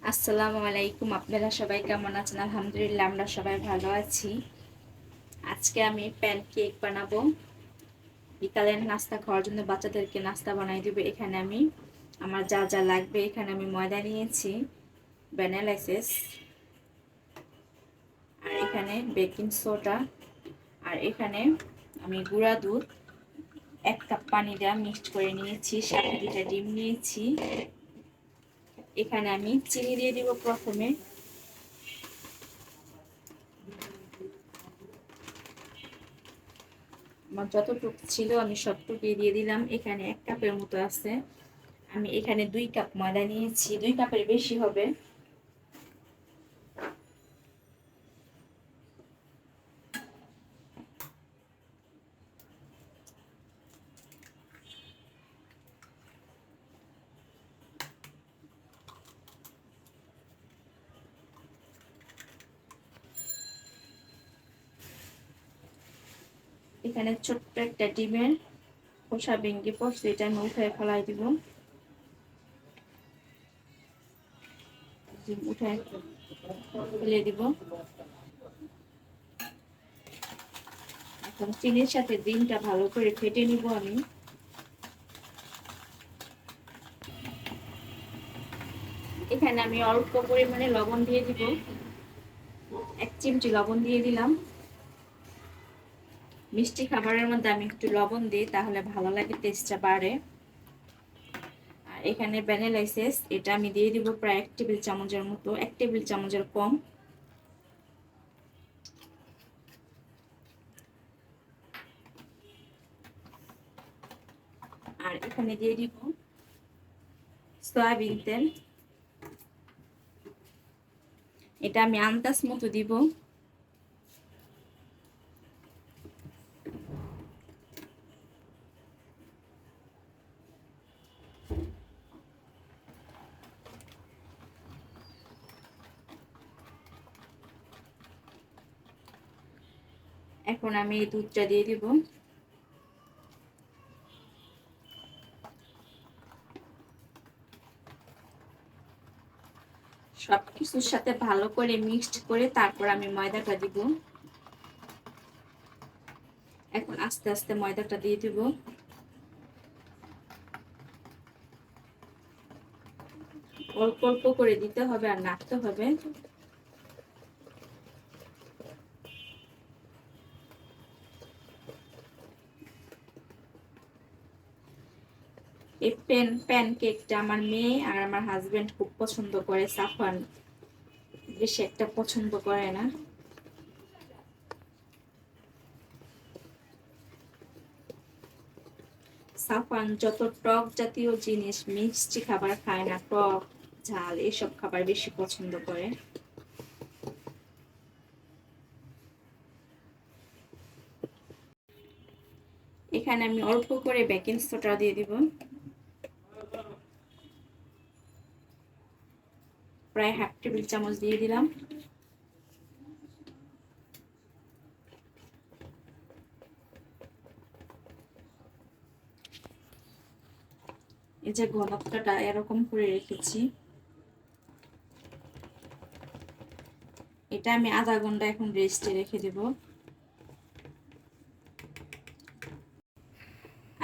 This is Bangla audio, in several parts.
আসসালামু আলাইকুম। আপনারা সবাই কেমন আছেন? আলহামদুলিল্লাহ আমরা সবাই ভালো আছি। আজকে আমি প্যানকেক বানাবো। বিকালের নাস্তা খাওয়ার জন্য বাচ্চাদেরকে নাস্তা বানাই দিব। এখানে আমি আমার যা যা লাগবে, এখানে আমি ময়দা নিয়েছি, ভ্যানিলা এসেন্স, আর এখানে বেকিং সোডা, আর এখানে আমি গুঁড়া দুধ 1 কাপ পানি দিয়ে মিক্সড করে নিয়েছি, সাথে 2টা ডিম নিয়েছি। এখানে আমি চিনি দিয়ে দিব প্রথমে। আমার যতটুকু ছিল আমি সবটুকু দিয়ে দিলাম। এখানে 1 কাপের মতো আছে। আমি এখানে 2 কাপ ময়দা নিয়েছি, 2 কাপের বেশি হবে। এখানে ছোট্ট একটা ডিমের খোসা ভেঙে পড়ছে, এটা আমি উঠে ফেলাই দিব। ডিম উঠে ফেলে দিব। এখন চিনির সাথে ডিমটা ভালো করে ফেটে নিব আমি। এখানে আমি অল্প পরিমাণে লবণ দিয়ে দিব, 1 চিমটি লবণ দিয়ে দিলাম। মিষ্টি খাবারের মধ্যে আমি একটু লবণ দিই, তাহলে ভালো লাগে, টেস্টটা বাড়ে। আর এখানে ভ্যানিলা এসেন্স, এটা আমি দিয়ে দিব প্রায় 1 টেবিল চামচের মতো, 1 টেবিল চামচের কম। আর এখানে দিয়ে দিব সয়াবিন তেল, এটা আমি আন্দাজ মতো দিব। এখন আমি এই দুধটা দিয়ে দিব। সবকিছুর সাথে ভালো করে মিক্সড করে তারপর আমি ময়দাটা দিব। এখন আস্তে আস্তে ময়দাটা দিয়ে দিব। অল্প অল্প করে দিতে হবে আর নাড়তে হবে। এই প্যানকেকটা আমার মেয়ে আর আমার হাজবেন্ড খুব পছন্দ করে, সাফওয়ান বেশি একটা পছন্দ করে না। সাফওয়ান যত টক জাতীয় জিনিস, মিষ্টি খাবার খায় না, টক ঝাল এসব খাবার বেশি পছন্দ করে। এখানে আমি অল্প করে বেকিং সোডা দিয়ে দিব, প্রায় 1/2 টেবিল চামচ দিয়ে দিলাম। এই যে ঘনত্বটা এরকম করে রেখেছি, এটা আমি আধা ঘন্টা এখন রেস্টে রেখে দেব।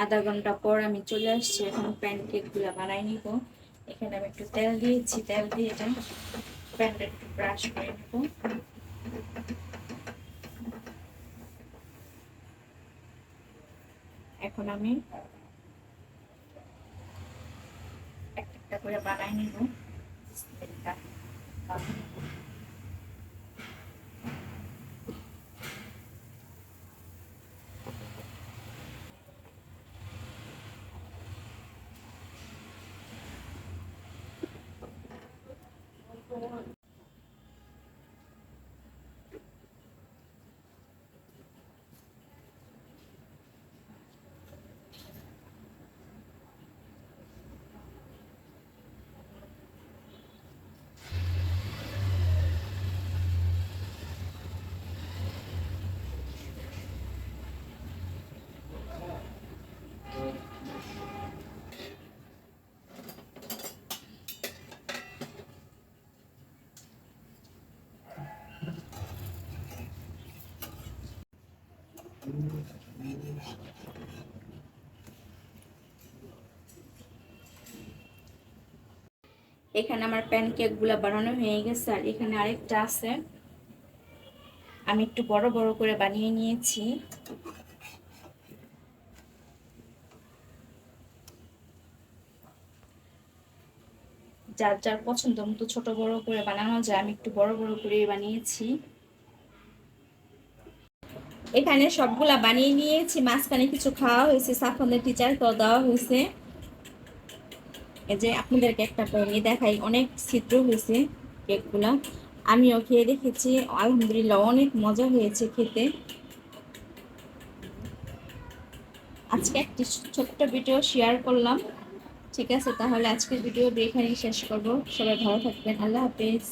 আধা ঘন্টা পর আমি চলে আসছি, এখন প্যানকেক গুলা বানাই নিব। এখানে আমি একটু তেল দিয়েছি, তেল দিয়ে এটা প্যানটা একটু ব্রাশ করে নেব। এখন আমি একটা একটা করে বানাই নিব। এখানে আমার প্যানকেক গুলা বানানো হয়ে গেছে, আর এখানে আরেকটা আছে, আমি একটু বড় বড় করে বানিয়ে নিয়েছি। যার যার পছন্দ মতো ছোট বড় করে বানানো যায়, আমি একটু বড় বড় করে বানিয়েছি। এখানে সবগুলা বানিয়ে নিয়েছি, মাঝখানে কিছু খাওয়া হয়েছে, সাফনের টিচারকেও দেওয়া হয়েছে। এই যে আপনাদেরকে একটা ভেঙে দেখাই, অনেক ছিদ্র হয়েছে কেকগুলা। আমিও খেয়ে দেখেছি, আলহামদুলিল্লাহ অনেক মজা হয়েছে খেতে। আজকে একটি ছোট্ট ভিডিও শেয়ার করলাম। ঠিক আছে, তাহলে আজকের ভিডিও এখানেই শেষ করব। সবাই ভালো থাকবেন, আল্লাহ হাফেজ।